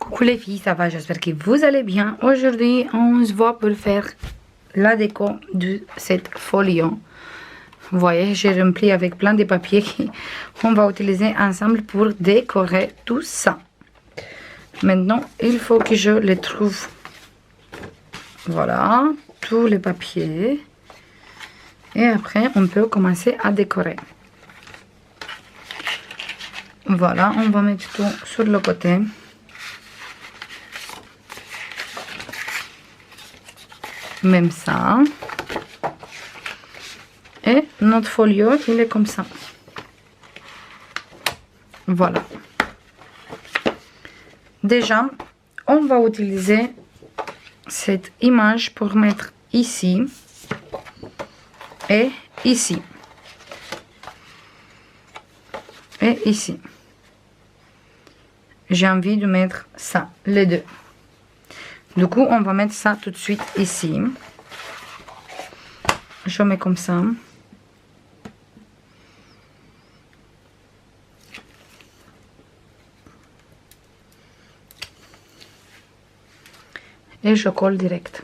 Coucou les filles, ça va? J'espère que vous allez bien. Aujourd'hui, on se voit pour faire la déco de cette folio. Vous voyez, j'ai rempli avec plein de papiers qu'on va utiliser ensemble pour décorer tout ça. Maintenant, il faut que je les trouve. Voilà, tous les papiers. Et après, on peut commencer à décorer. Voilà, on va mettre tout sur le côté. Même ça. Et notre folio, il est comme ça. Voilà. Déjà, on va utiliser cette image pour mettre ici et ici. Et ici. J'ai envie de mettre ça, les deux. Du coup, on va mettre ça tout de suite ici. Je mets comme ça. Et je colle direct.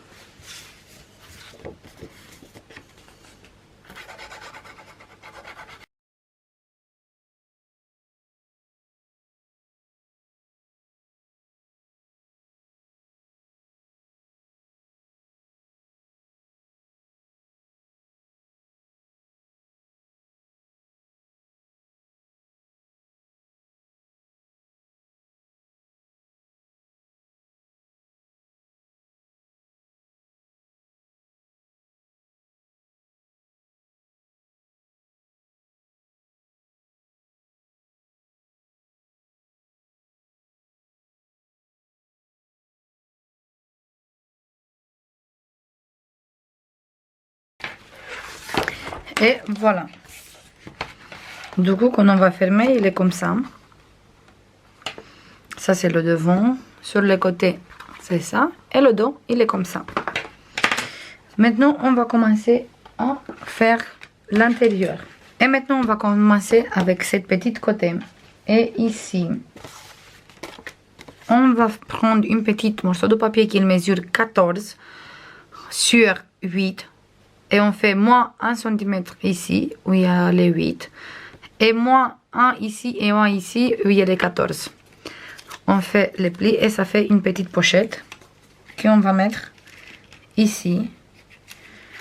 Et voilà. Du coup, quand on va fermer, il est comme ça. Ça, c'est le devant. Sur les côtés, c'est ça. Et le dos, il est comme ça. Maintenant, on va commencer à faire l'intérieur. Et maintenant, on va commencer avec cette petite côté. Et ici, on va prendre une petite morceau de papier qui mesure 14 sur 8. Et on fait moins 1 cm ici, où il y a les 8. Et moins 1 ici et 1 ici, où il y a les 14. On fait les plis et ça fait une petite pochette qu'on va mettre ici,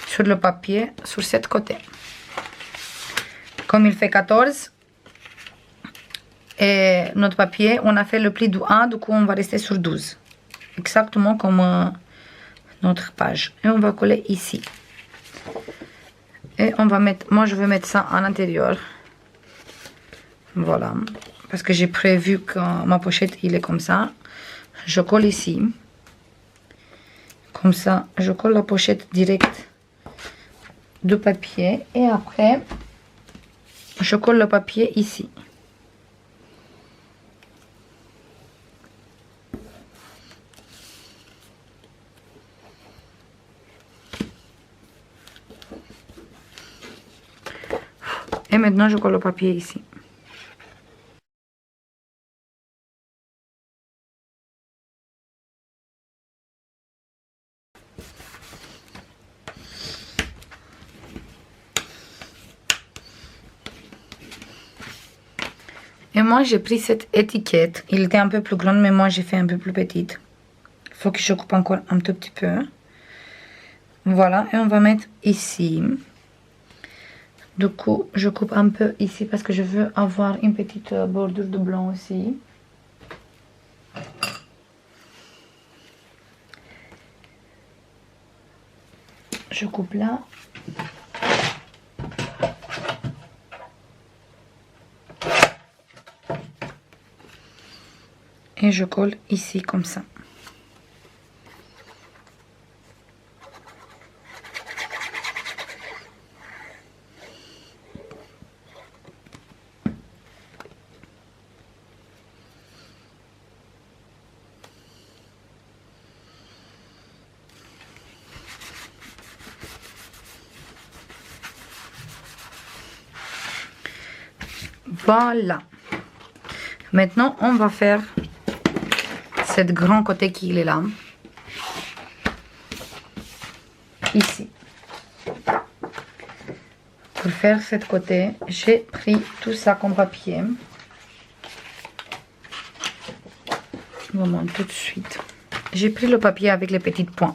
sur le papier, sur cette côté. Comme il fait 14, et notre papier, on a fait le pli du 1, du coup on va rester sur 12. Exactement comme notre page. Et on va coller ici. Et on va mettre, moi je vais mettre ça à l'intérieur. Voilà. Parce que j'ai prévu que ma pochette il est comme ça. Je colle ici. Comme ça, je colle la pochette direct du papier. Et après, je colle le papier ici. Et maintenant, je colle le papier ici. Et moi, j'ai pris cette étiquette. Il était un peu plus grande, mais moi, j'ai fait un peu plus petite. Il faut que je coupe encore un tout petit peu. Voilà, et on va mettre ici. Du coup, je coupe un peu ici parce que je veux avoir une petite bordure de blanc aussi. Je coupe là. Et je colle ici comme ça. Voilà. Maintenant, on va faire cette grand côté qui est là. Ici. Pour faire ce côté, j'ai pris tout ça comme papier. Je vous montre tout de suite. J'ai pris le papier avec les petits points.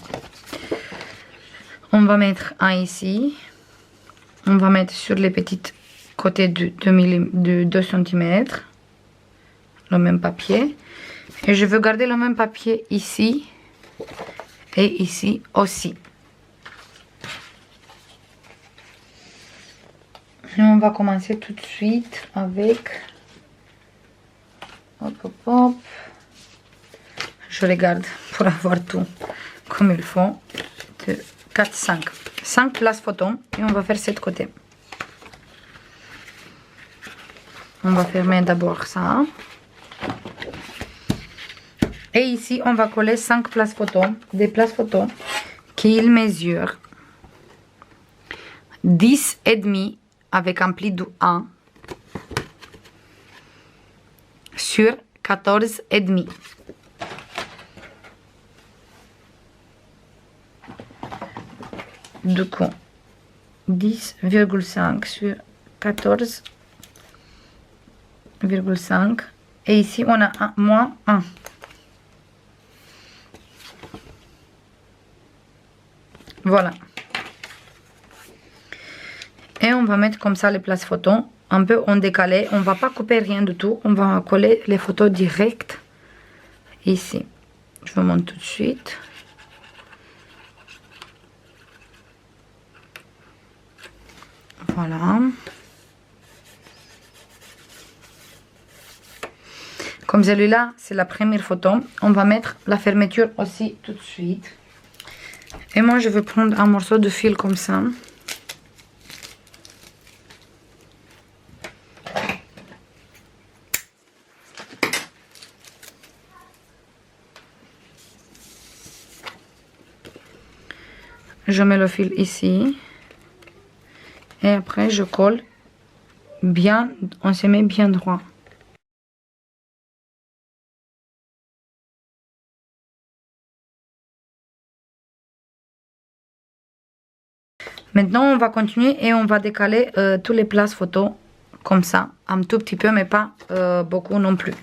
On va mettre un ici. On va mettre sur les petits côtés de 2 cm. Le même papier. Et je veux garder le même papier ici. Et ici aussi. Et on va commencer tout de suite avec... Hop, hop, hop. Je les garde pour avoir tout comme il faut. 4, 5. 5 places photos. Et on va faire cette côté. On va fermer d'abord ça. Et ici, on va coller 5 places photos. Des places photos qui mesurent 10,5 avec un pli de 1 sur 14,5. Du coup, 10,5 sur 14,5. Et ici, on a moins 1. Voilà. Et on va mettre comme ça les places photos. Un peu en décalé. On ne va pas couper rien du tout. On va coller les photos directes ici. Je vous montre tout de suite. Voilà. Comme celui-là, c'est la première photo. On va mettre la fermeture aussi tout de suite. Et moi, je vais prendre un morceau de fil comme ça. Je mets le fil ici. Et après, je colle bien. On se met bien droit. Maintenant, on va continuer et on va décaler toutes les places photos comme ça. Un tout petit peu, mais pas beaucoup non plus.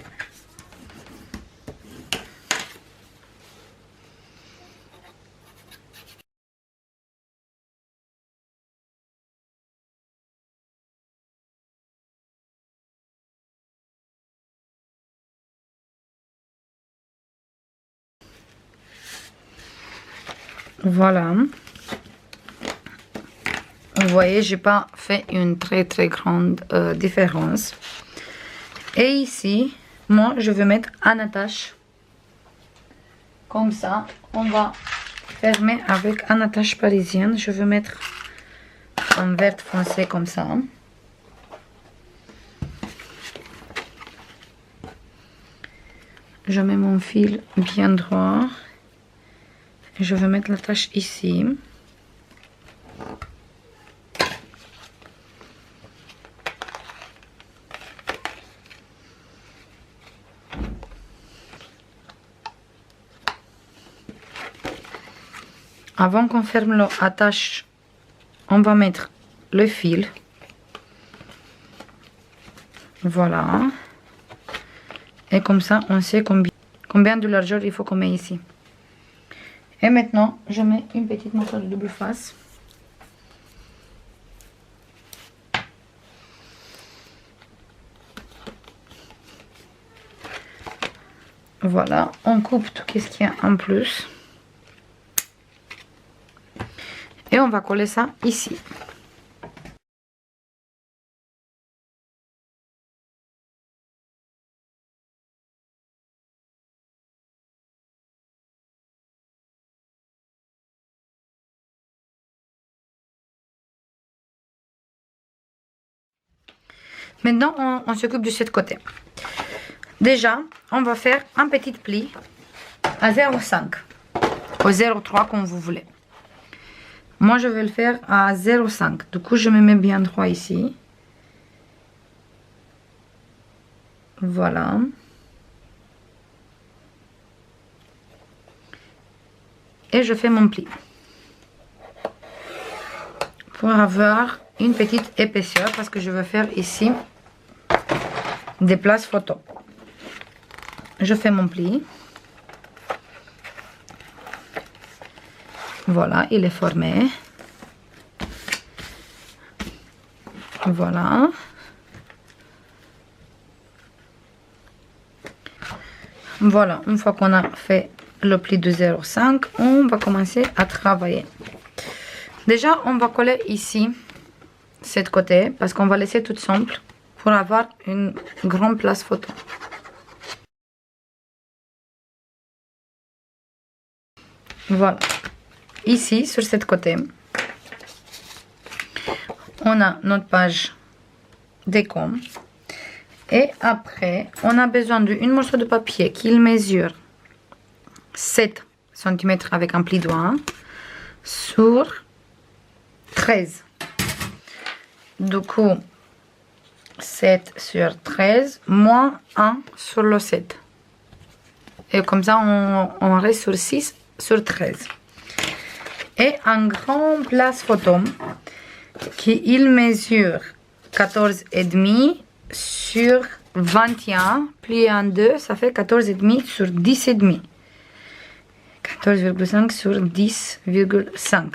Voilà. Vous voyez, j'ai pas fait une très grande différence. Et ici, moi, je vais mettre un attache. Comme ça, on va fermer avec un attache parisienne. Je vais mettre un vert foncé comme ça. Je mets mon fil bien droit. Je vais mettre l'attache ici. Avant qu'on ferme l'attache, on va mettre le fil. Voilà. Et comme ça, on sait combien de largeur il faut qu'on mette ici. Et maintenant, je mets une petite morceau de double face. Voilà, on coupe tout ce qu'il y a en plus. Et on va coller ça ici. Maintenant, on s'occupe de ce côté. Déjà, on va faire un petit pli à 0,5 ou 0,3 comme vous voulez. Moi, je vais le faire à 0,5. Du coup, je me mets bien droit ici. Voilà. et je fais mon pli. Pour avoir une petite épaisseur, parce que je veux faire ici des places photo. Je fais mon pli. Voilà, il est formé. Voilà. Voilà, une fois qu'on a fait le pli de 0,5, on va commencer à travailler. Déjà, on va coller ici, cette côté, parce qu'on va laisser tout simple pour avoir une grande place photo. Voilà. Ici, sur cette côté, on a notre page décom. Et après, on a besoin d'un morceau de papier qui mesure 7 cm avec un pli doigt sur 13. Du coup, 7 sur 13 moins 1 sur le 7. Et comme ça, on reste sur 6 sur 13. Et un grand place photo qui il mesure 14,5 sur 21 plié en 2, ça fait 14,5 sur 10,5. 14,5 sur 10,5.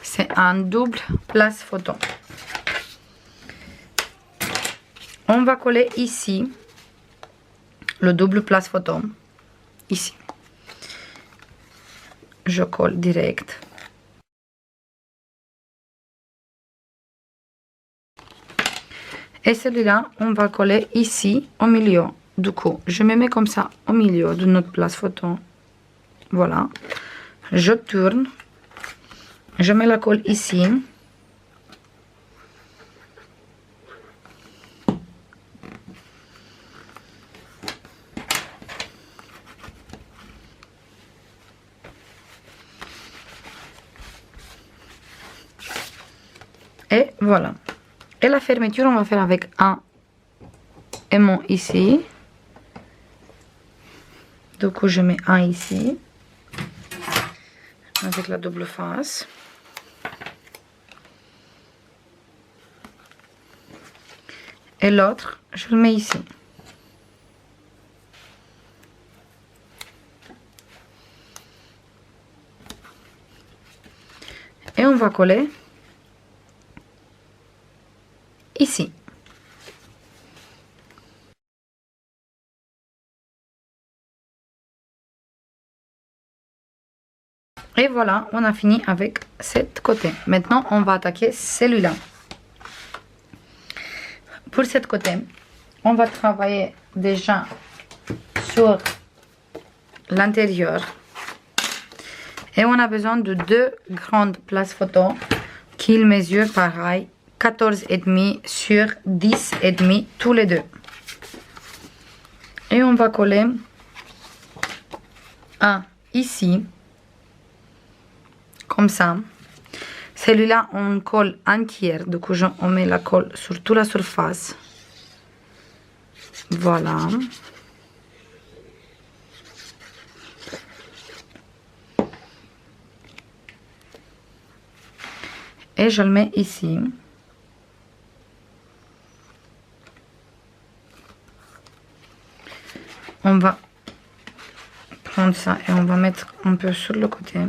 C'est un double place photo. On va coller ici le double place photo. Ici. Je colle direct. Et celui-là, on va coller ici au milieu. Du coup, je me mets comme ça au milieu de notre place photo. Voilà. Je tourne. Je mets la colle ici. Et voilà. Et la fermeture, on va faire avec un aimant ici. Du coup, je mets un ici. Avec la double face. Et l'autre, je le mets ici. Et on va coller ici. Et voilà, on a fini avec cette côté. Maintenant, on va attaquer celui-là. Pour cette côté, on va travailler déjà sur l'intérieur. Et on a besoin de deux grandes places photo qui mesurent pareil 14,5 sur 10,5 tous les deux. Et on va coller un ici. Comme ça. Celui-là, on colle entière. Du coup, on met la colle sur toute la surface. Voilà. Et je le mets ici. On va prendre ça et on va mettre un peu sur le côté.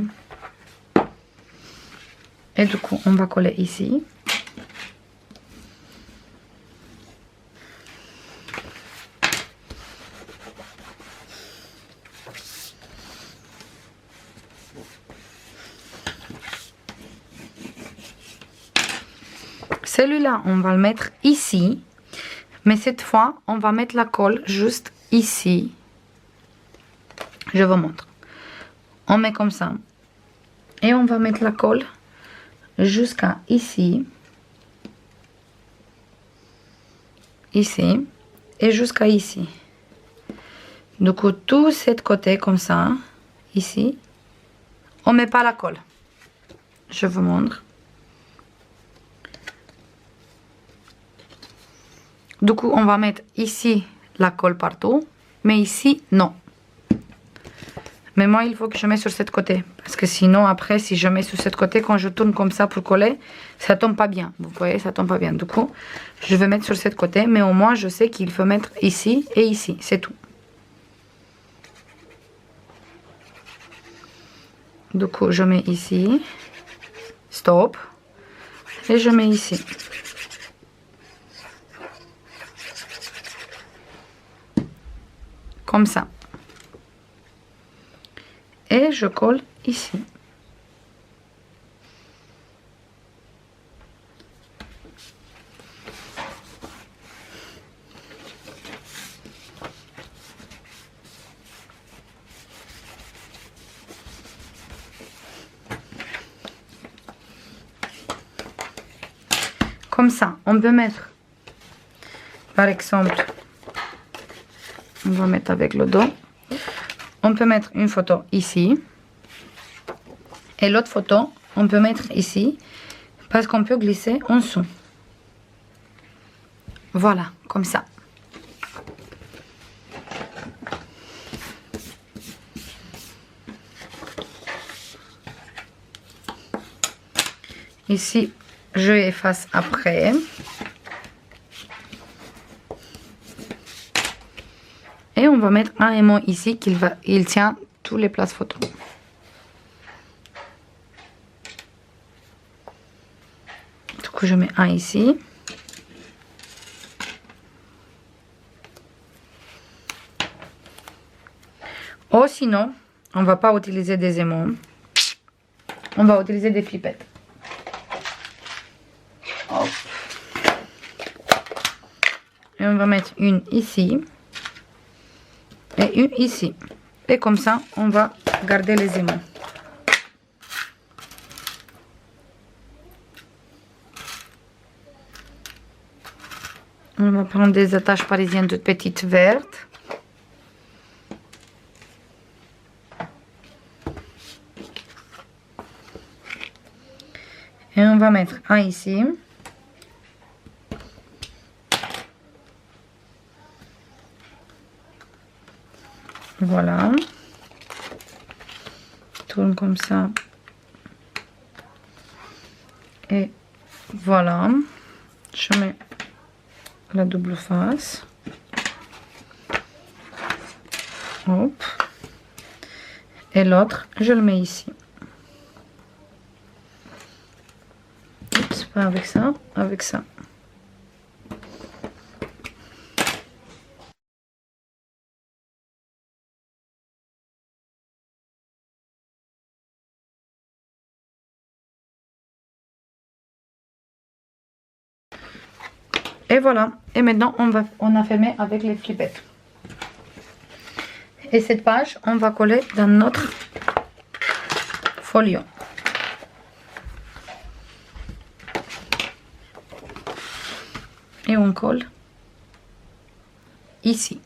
Et du coup, on va coller ici. Celui-là, on va le mettre ici. Mais cette fois, on va mettre la colle juste ici. Je vous montre. On met comme ça. Et on va mettre la colle jusqu'à ici. Ici. Et jusqu'à ici. Du coup, tout cet côté comme ça. Ici. On met pas la colle. Je vous montre. Du coup, on va mettre ici la colle partout. Mais ici, non. Mais moi, il faut que je mette sur cette côté. Parce que sinon, après, si je mets sur cette côté, quand je tourne comme ça pour coller, ça tombe pas bien. Vous voyez, ça tombe pas bien. Du coup, je vais mettre sur cette côté. Mais au moins, je sais qu'il faut mettre ici et ici. C'est tout. Du coup, je mets ici. Stop. Et je mets ici. Comme ça. Et je colle ici. Comme ça, on peut mettre, par exemple, on va mettre avec le dos, on peut mettre une photo ici, et l'autre photo, on peut mettre ici, parce qu'on peut glisser en dessous. Voilà, comme ça. Ici, je efface après. Et on va mettre un aimant ici il tient tous les places photos. Du coup, je mets un ici. Ou sinon, on va pas utiliser des aimants. On va utiliser des flippettes. Hop. Et on va mettre une ici. Et une ici. Et comme ça, on va garder les aimants. On va prendre des attaches parisiennes toutes petites vertes. Et on va mettre un ici. Voilà. Tourne comme ça. Et voilà. Je mets la double face. Hop. Et l'autre, je le mets ici. Oups, pas avec ça, avec ça. Et voilà. Et maintenant, on a fermé avec les flippettes. Et cette page, on va coller dans notre folio. Et on colle ici.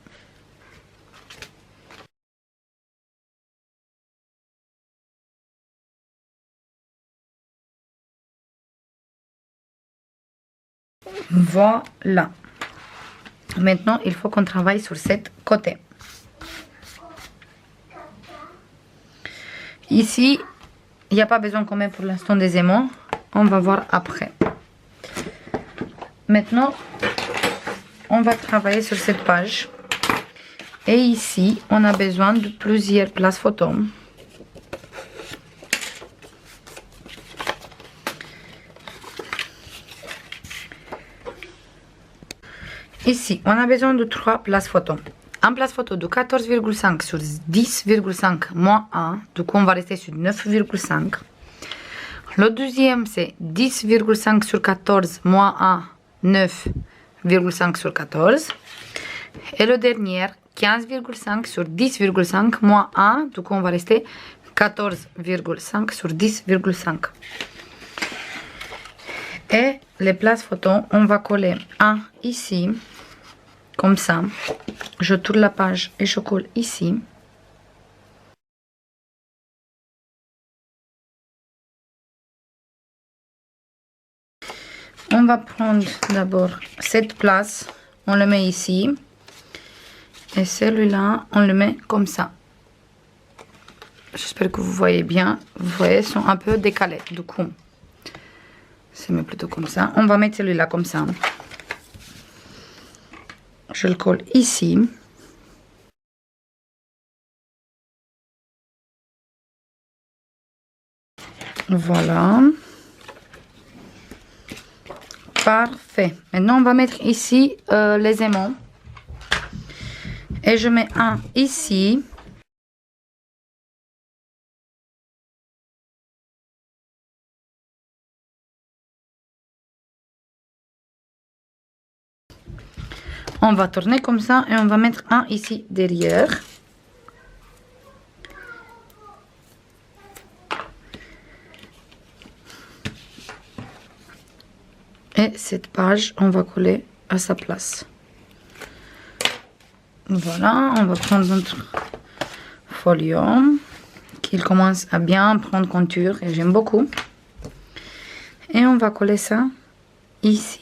Voilà. Maintenant, il faut qu'on travaille sur cette côté. Ici, il n'y a pas besoin quand même pour l'instant des aimants. On va voir après. Maintenant, on va travailler sur cette page. Et ici, on a besoin de plusieurs places photos. Ici, on a besoin de 3 places photos. Un place photo de 14,5 sur 10,5 moins 1. Du coup, on va rester sur 9,5. Le deuxième, c'est 10,5 sur 14 moins 1, 9,5 sur 14. Et le dernier, 15,5 sur 10,5 moins 1. Du coup, on va rester 14,5 sur 10,5. Et les places photos, on va coller un ici. Comme ça, je tourne la page et je colle ici. On va prendre d'abord cette place, on le met ici. Et celui-là, on le met comme ça. J'espère que vous voyez bien. Vous voyez, ils sont un peu décalés. Du coup, c'est mieux plutôt comme ça. On va mettre celui-là comme ça. Je le colle ici. Voilà. Parfait. Maintenant, on va mettre ici les aimants. Et je mets un ici. On va tourner comme ça et on va mettre un ici derrière. Et cette page, on va coller à sa place. Voilà, on va prendre notre folio qui commence à bien prendre contour et j'aime beaucoup. Et on va coller ça ici.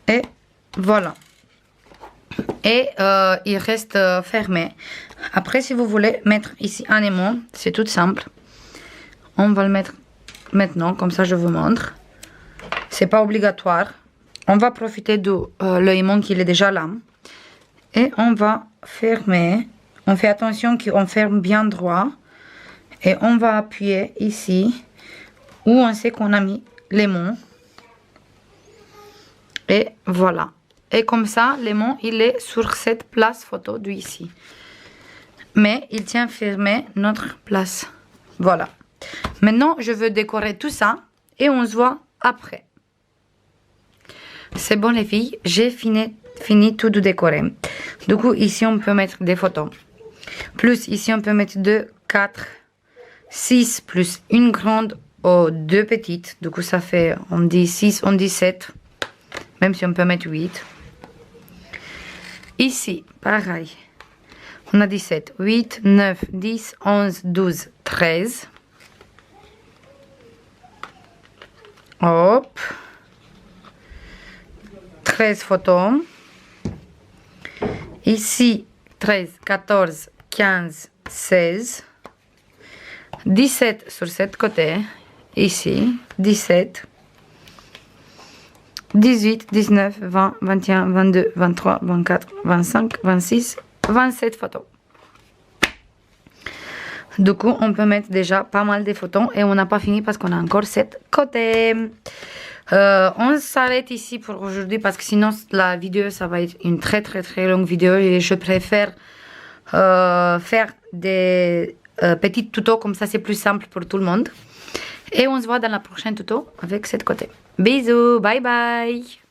Et voilà. Et il reste fermé. Après, si vous voulez mettre ici un aimant, c'est tout simple. On va le mettre maintenant, comme ça je vous montre. C'est pas obligatoire. On va profiter de l'aimant qui est déjà là. Et on va fermer. On fait attention qu'on ferme bien droit. Et on va appuyer ici où on sait qu'on a mis l'aimant. Et voilà. Et comme ça, l'aimant, il est sur cette place photo d'ici. Mais il tient fermé notre place. Voilà. Maintenant, je veux décorer tout ça. Et on se voit après. C'est bon les filles. J'ai fini tout de décorer. Du coup, ici, on peut mettre des photos. Plus, ici, on peut mettre 2, 4, 6, plus une grande ou 2 petites. Du coup, ça fait, on dit 6, on dit 7. Même si on peut mettre 8. Ici, pareil. On a 17, 8, 9, 10, 11, 12, 13. Hop. 13 photos. Ici, 13, 14, 15, 16. 17 sur cette côté. Ici, 17. 18, 19, 20, 21, 22, 23, 24, 25, 26, 27 photos. Du coup, on peut mettre déjà pas mal de photos et on n'a pas fini parce qu'on a encore 7 côtés. On s'arrête ici pour aujourd'hui parce que sinon la vidéo ça va être une très longue vidéo et je préfère faire des petits tutos comme ça c'est plus simple pour tout le monde. Et on se voit dans la prochaine tuto avec cette côté. Bisous, bye bye.